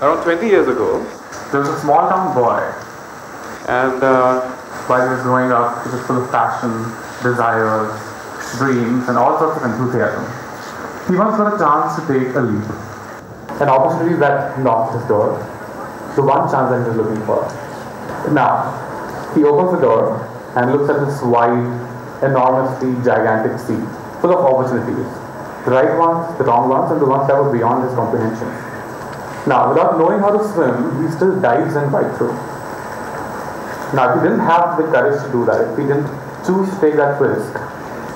Around 20 years ago, there was a small town boy, and while he was growing up, he was full of passion, desires, dreams, and all sorts of enthusiasm. He once got a chance to take a leap, an opportunity that knocked his door, the one chance that he was looking for. Now, he opens the door and looks at this wide, enormously gigantic sea, full of opportunities. The right ones, the wrong ones, and the ones that were beyond his comprehension. Now, without knowing how to swim, he still dives in right through. Now, if he didn't have the courage to do that, if he didn't choose to take that risk,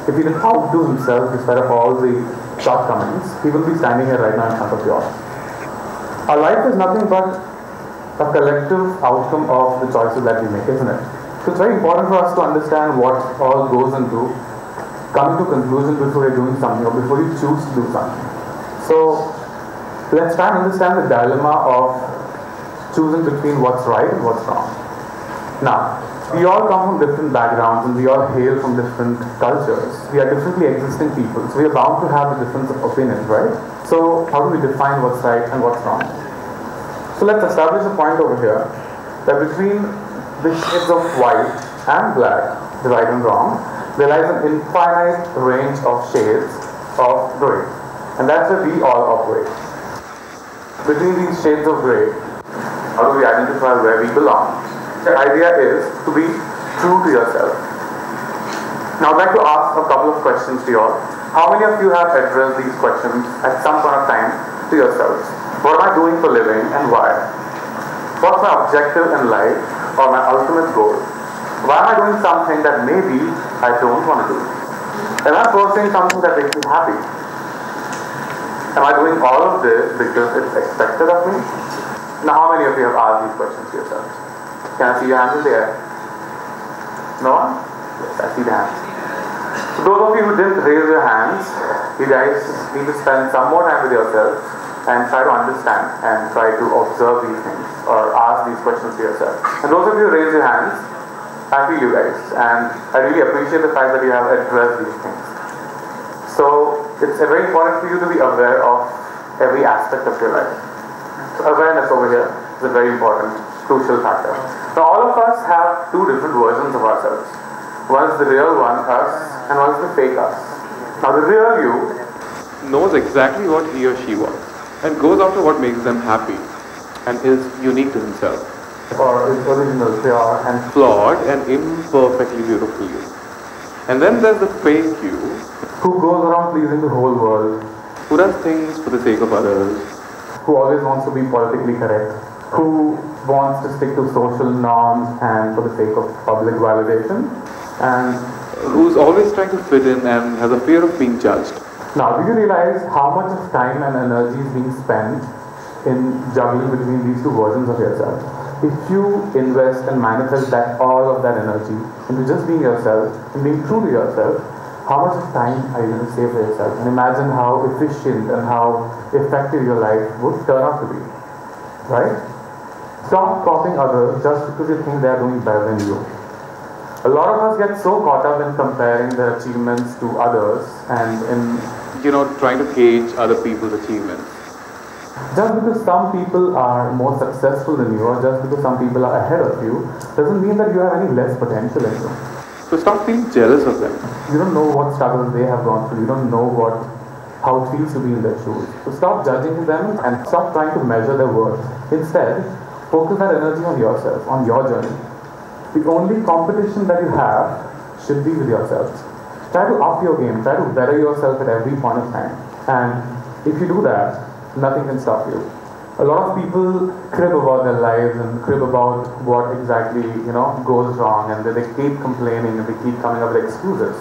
if he didn't outdo himself despite of all the shortcomings, he will be standing here right now in front of you all. Our life is nothing but a collective outcome of the choices that we make, isn't it? So it's very important for us to understand what all goes into coming to a conclusion before you're doing something or before you choose to do something. So let's try and understand the dilemma of choosing between what's right and what's wrong. Now, we all come from different backgrounds and we all hail from different cultures. We are differently existing people, so we are bound to have a difference of opinions, right? So how do we define what's right and what's wrong? So let's establish a point over here that between the shades of white and black, the right and wrong, there lies an infinite range of shades of grey. And that's where we all operate. Between these shades of grey, how do we identify where we belong? The idea is to be true to yourself. Now I'd like to ask a couple of questions to you all. How many of you have addressed these questions at some point of time to yourselves? What am I doing for a living and why? What's my objective in life or my ultimate goal? Why am I doing something that maybe I don't want to do? Am I pursuing something that makes me happy? Am I doing all of this because it's expected of me? Now, how many of you have asked these questions to yourselves? Can I see your hands in the air? No one? Yes, I see the hands. So those of you who didn't raise your hands, you guys need to spend some more time with yourself and try to understand and try to observe these things or ask these questions to yourself. And those of you who raise your hands, I feel you guys, and I really appreciate the fact that you have addressed these things. So it's very important for you to be aware of every aspect of your life. So awareness over here is a very important, crucial factor. Now all of us have two different versions of ourselves. One is the real one, us, and one is the fake us. Now the real you knows exactly what he or she wants and goes after what makes them happy and is unique to himself. Or is original, pure, and flawed and imperfectly beautiful you. And then there's the fake you, who goes around pleasing the whole world, who does things for the sake of others, who always wants to be politically correct, who wants to stick to social norms and for the sake of public validation, and who's always trying to fit in and has a fear of being judged. Now, do you realize how much of time and energy is being spent in juggling between these two versions of yourself? If you invest and manifest all of that energy into just being yourself and being true to yourself, how much of time are you going to save for yourself? And imagine how efficient and how effective your life would turn out to be. Right? Stop copying others just because you think they are doing better than you. A lot of us get so caught up in comparing their achievements to others and in trying to gauge other people's achievements. Just because some people are more successful than you or just because some people are ahead of you doesn't mean that you have any less potential in you. So stop feeling jealous of them. You don't know what struggles they have gone through. You don't know how it feels to be in their shoes. So stop judging them and stop trying to measure their worth. Instead, focus that energy on yourself, on your journey. The only competition that you have should be with yourself. Try to up your game. Try to better yourself at every point of time. And if you do that, nothing can stop you. A lot of people crib about their lives and crib about what exactly goes wrong, and they keep complaining and they keep coming up with excuses.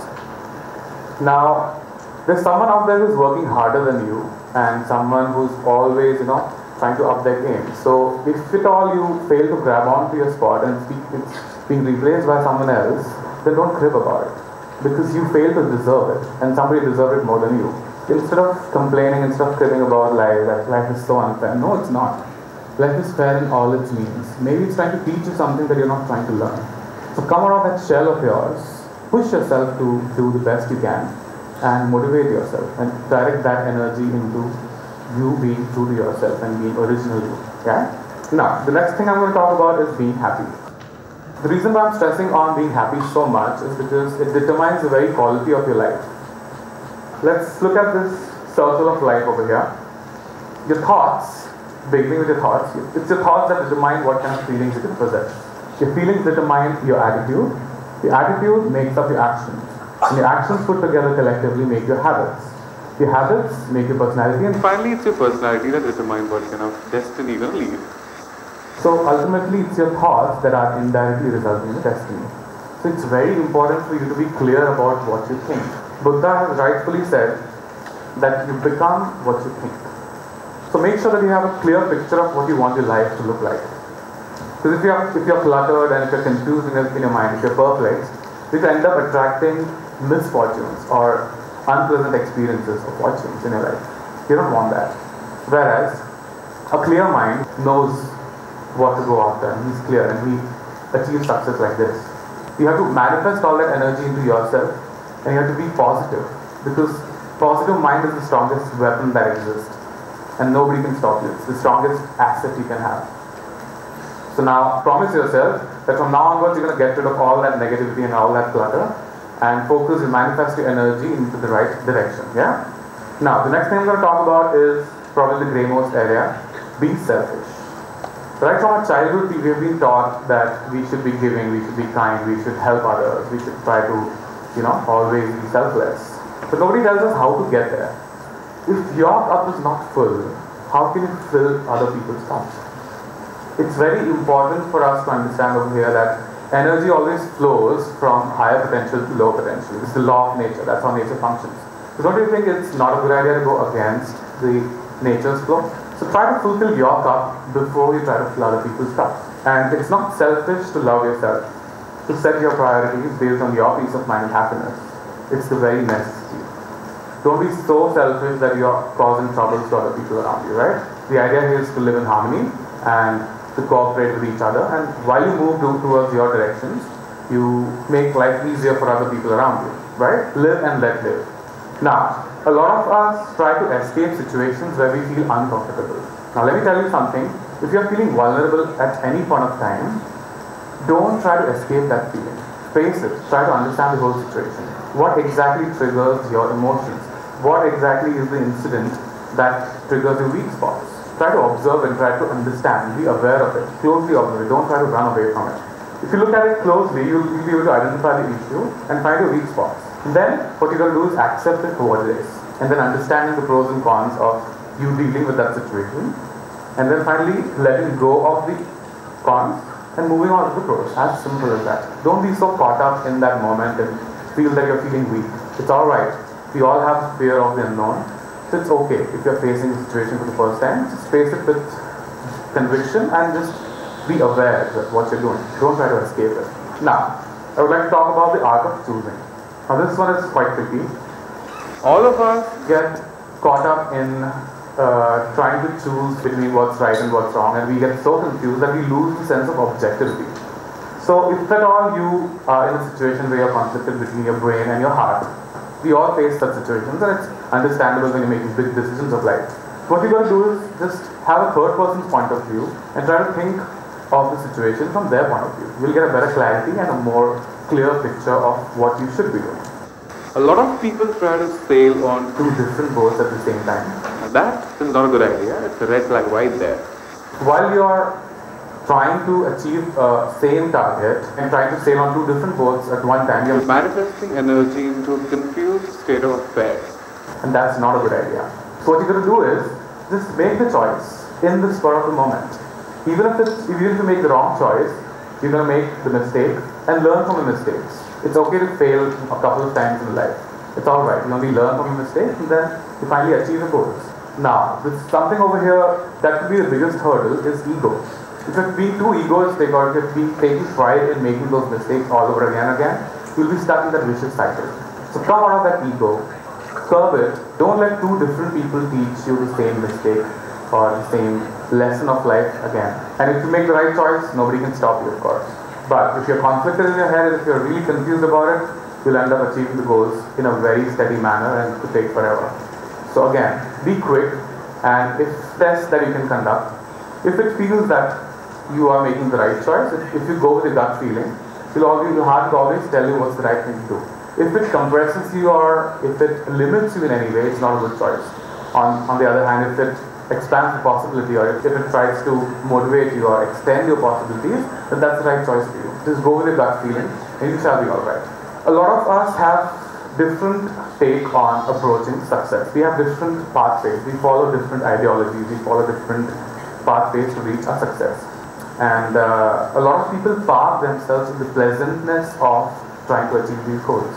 Now, there's someone out there who's working harder than you, and someone who's always trying to up their game. So if at all you fail to grab onto your spot and it's being replaced by someone else, then don't crib about it, because you fail to deserve it, and somebody deserves it more than you. Instead of complaining, instead of cribbing about life, that life is so unfair. No, it's not. Life is fair in all its means. Maybe it's trying to teach you something that you're not trying to learn. So come out of that shell of yours, push yourself to do the best you can, and motivate yourself, and direct that energy into you being true to yourself and being original you. Yeah? Now, the next thing I'm going to talk about is being happy. The reason why I'm stressing on being happy so much is because it determines the very quality of your life. Let's look at this circle of life over here. Your thoughts, beginning with your thoughts, it's your thoughts that determine what kind of feelings you can possess. Your feelings determine your attitude. Your attitude makes up your actions. And your actions put together collectively make your habits. Your habits make your personality, and Finally, it's your personality that determines what kind of destiny you're going to lead. so ultimately it's your thoughts that are indirectly resulting in destiny. So it's very important for you to be clear about what you think. Buddha has rightfully said that you become what you think. So make sure that you have a clear picture of what you want your life to look like. Because if you're cluttered and if you're confused in your mind, if you're perplexed, you can end up attracting misfortunes or unpleasant experiences or fortunes in your life. You don't want that. Whereas a clear mind knows what to go after, and he's clear and he achieves success like this. You have to manifest all that energy into yourself, and you have to be positive, because positive mind is the strongest weapon that exists, and nobody can stop you. It's the strongest asset you can have. So now promise yourself that from now onwards you're going to get rid of all that negativity and all that clutter and focus and manifest your energy into the right direction. Yeah? Now the next thing I'm going to talk about is probably the greymost area, being selfish. Right from our childhood we have been taught that we should be giving, we should be kind, we should help others, we should try to, always be selfless. But nobody tells us how to get there. If your cup is not full, how can you fill other people's cups? It's very important for us to understand over here that energy always flows from higher potential to low potential. It's the law of nature. That's how nature functions. So don't you think it's not a good idea to go against the nature's flow? So try to fulfill your cup before you try to fill other people's cups. And it's not selfish to love yourself, to set your priorities based on your peace of mind and happiness. It's the very necessity. Don't be so selfish that you're causing troubles to other people around you, right? The idea here is to live in harmony and to cooperate with each other, and while you move towards your directions, you make life easier for other people around you, right? Live and let live. Now, a lot of us try to escape situations where we feel uncomfortable. Now let me tell you something, if you're feeling vulnerable at any point of time, don't try to escape that feeling. Face it, try to understand the whole situation. What exactly triggers your emotions? What exactly is the incident that triggers your weak spots? Try to observe and try to understand, be aware of it, closely observe it, don't try to run away from it. If you look at it closely, you'll be able to identify the issue and find your weak spots. And then, what you're going to do is accept it for what it is. And then understanding the pros and cons of you dealing with that situation. And then finally, letting go of the cons and moving on to the pros. As simple as that. Don't be so caught up in that moment and feel that you're feeling weak. It's alright. We all have fear of the unknown. So it's okay if you're facing a situation for the first time, just face it with conviction and just be aware of what you're doing. Don't try to escape it. Now, I would like to talk about the art of choosing. Now this one is quite tricky. All of us get caught up in trying to choose between what's right and what's wrong, and we get so confused that we lose the sense of objectivity. So if at all you are in a situation where you're conflicted between your brain and your heart, we all face such situations, and it's understandable when you're making big decisions of life. What you're going to do is just have a third person's point of view and try to think of the situation from their point of view. You'll get a better clarity and a more clear picture of what you should be doing. A lot of people try to sail on Two different boats at the same time. that is not a good idea. It's a red flag right there. While you're trying to achieve a same target and trying to sail on two different boats at one time, you're Manifesting energy into a confused state of affairs. and that's not a good idea. So what you're going to do is just make the choice in the spur of the moment. Even if you make the wrong choice, you're going to make the mistake and learn from the mistakes. It's okay to fail a couple of times in life. It's alright. You only learn from your mistakes and then you finally achieve your goals. Now, with something over here that could be the biggest hurdle is ego. If you're being too egoistic or if you're taking pride in making those mistakes all over again and again, you'll be stuck in that vicious cycle. So come out of that ego, curb it. Don't let two different people teach you the same mistake or the same lesson of life again. And if you make the right choice, nobody can stop you, of course. But if you're conflicted in your head, if you're really confused about it, you'll end up achieving the goals in a very steady manner and it could take forever. So again, be quick, and if tests that you can conduct, If it feels that you are making the right choice, if you go with a gut feeling, your heart will always tell you what's the right thing to do. If it compresses you or if it limits you in any way, it's not a good choice. On the other hand, if it expands the possibility or if it tries to motivate you or extend your possibilities, then that's the right choice for you. Just go with your gut feeling and you shall be alright. A lot of us have different take on approaching success. We have different pathways. We follow different ideologies. We follow different pathways to reach our success. And a lot of people park themselves in the pleasantness of trying to achieve these goals.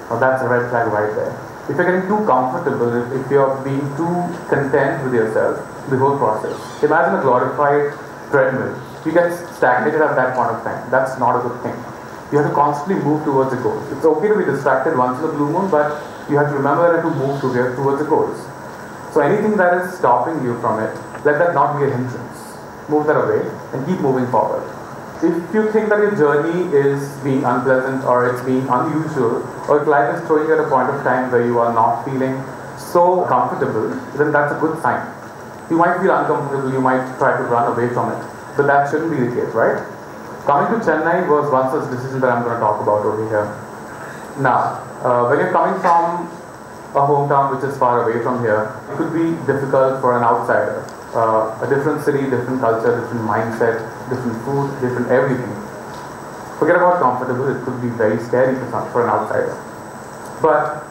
Now that's a red flag right there. If you're getting too comfortable, if you're being too content with yourself, the whole process. Imagine a glorified treadmill. You get stagnated at that point of time. That's not a good thing. You have to constantly move towards the goals. It's okay to be distracted once in a blue moon, but you have to remember to move towards the goals. So anything that is stopping you from it, let that not be a hindrance. Move that away and keep moving forward. If you think that your journey is being unpleasant or it's being unusual, or if life is throwing you at a point of time where you are not feeling so comfortable, then that's a good sign. You might feel uncomfortable, you might try to run away from it, but that shouldn't be the case, right? Coming to Chennai was one such decision that I'm going to talk about over here. Now, when you're coming from a hometown which is far away from here, it could be difficult for an outsider. A different city, different culture, different mindset, different food, different everything. Forget about comfortable, it could be very scary for an outsider. But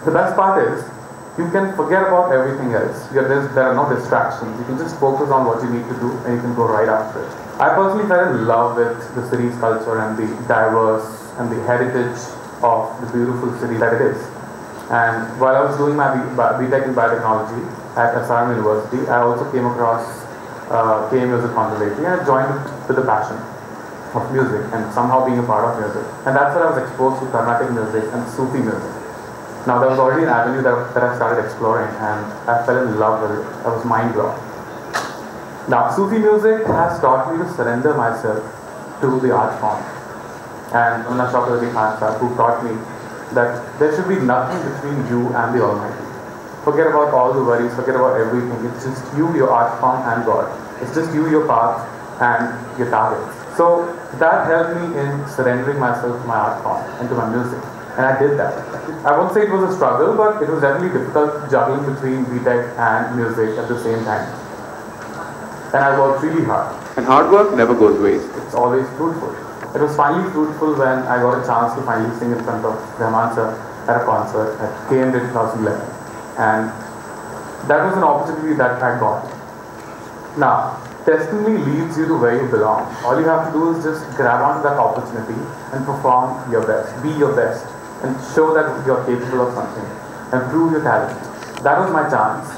the best part is, you can forget about everything else. There are no distractions. You can just focus on what you need to do and you can go right after it. I personally fell in love with the city's culture and the diverse and the heritage of the beautiful city that it is. And while I was doing my BTech in biotechnology at SRM University, I also came across KM Music Conservatory and I joined it with the passion of music and somehow being a part of music. And that's where I was exposed to Carnatic music and Sufi music. Now there was already an avenue that I started exploring and I fell in love with it. I was mind blown. Now Sufi music has taught me to surrender myself to the art form. And Muna Chakravarti Khan Sahib, who taught me that there should be nothing between you and the Almighty. Forget about all the worries, forget about everything. It's just you, your art form and God. It's just you, your path and your targets. So that helped me in surrendering myself to my art form and to my music. And I did that. I won't say it was a struggle, but it was definitely difficult juggling between BTech and music at the same time. And I worked really hard. And hard work never goes waste. It's always fruitful. It was finally fruitful when I got a chance to finally sing in front of Rahman sir at a concert at KM 2011. And that was an opportunity that I got. Now, destiny leads you to where you belong. All you have to do is just grab onto that opportunity and perform your best. Be your best. And show that you're capable of something. And prove your talent. That was my chance.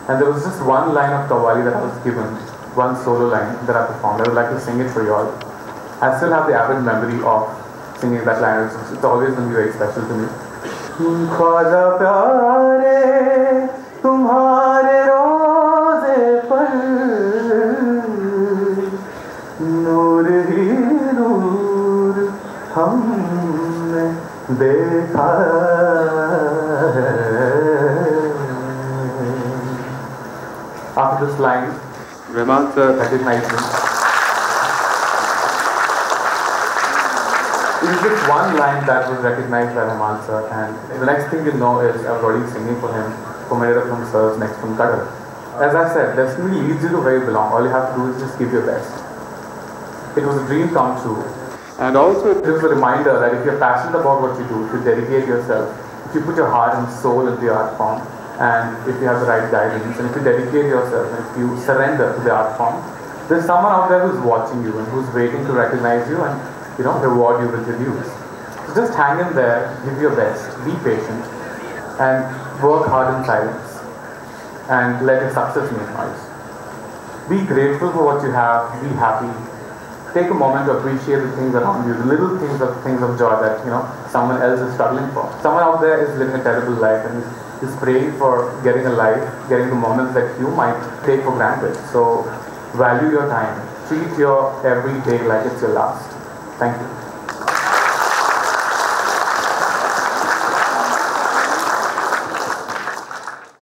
And there was just one line of Qawwali that I was given. One solo line that I performed. I would like to sing it for you all. I still have the avid memory of singing that line. It's always going to be very special to me. Khwaja pyare tumhare roze par noor hi noor humne dekha hai. After this line, Rahman sir recognized me. It was just one line that was recognized by Rahman sir, and the next thing you know is I was already singing for him, for Maniratnam sir's next film, Kadal. As I said, destiny leads you to where you belong. All you have to do is just give your best. It was a dream come true. And also it was a reminder that if you're passionate about what you do, if you dedicate yourself, if you put your heart and soul into the art form, and if you have the right guidance, and if you dedicate yourself, and if you surrender to the art form, there's someone out there who's watching you and who's waiting to recognize you and reward you with your views. So just hang in there, give your best, be patient, and work hard in silence, and let your success make noise. Be grateful for what you have, be happy. Take a moment to appreciate the things around you, the little things of joy that someone else is struggling for. Someone out there is living a terrible life and is praying for getting a life, getting the moments that you might take for granted. So value your time. Treat your every day like it's your last. Thank you.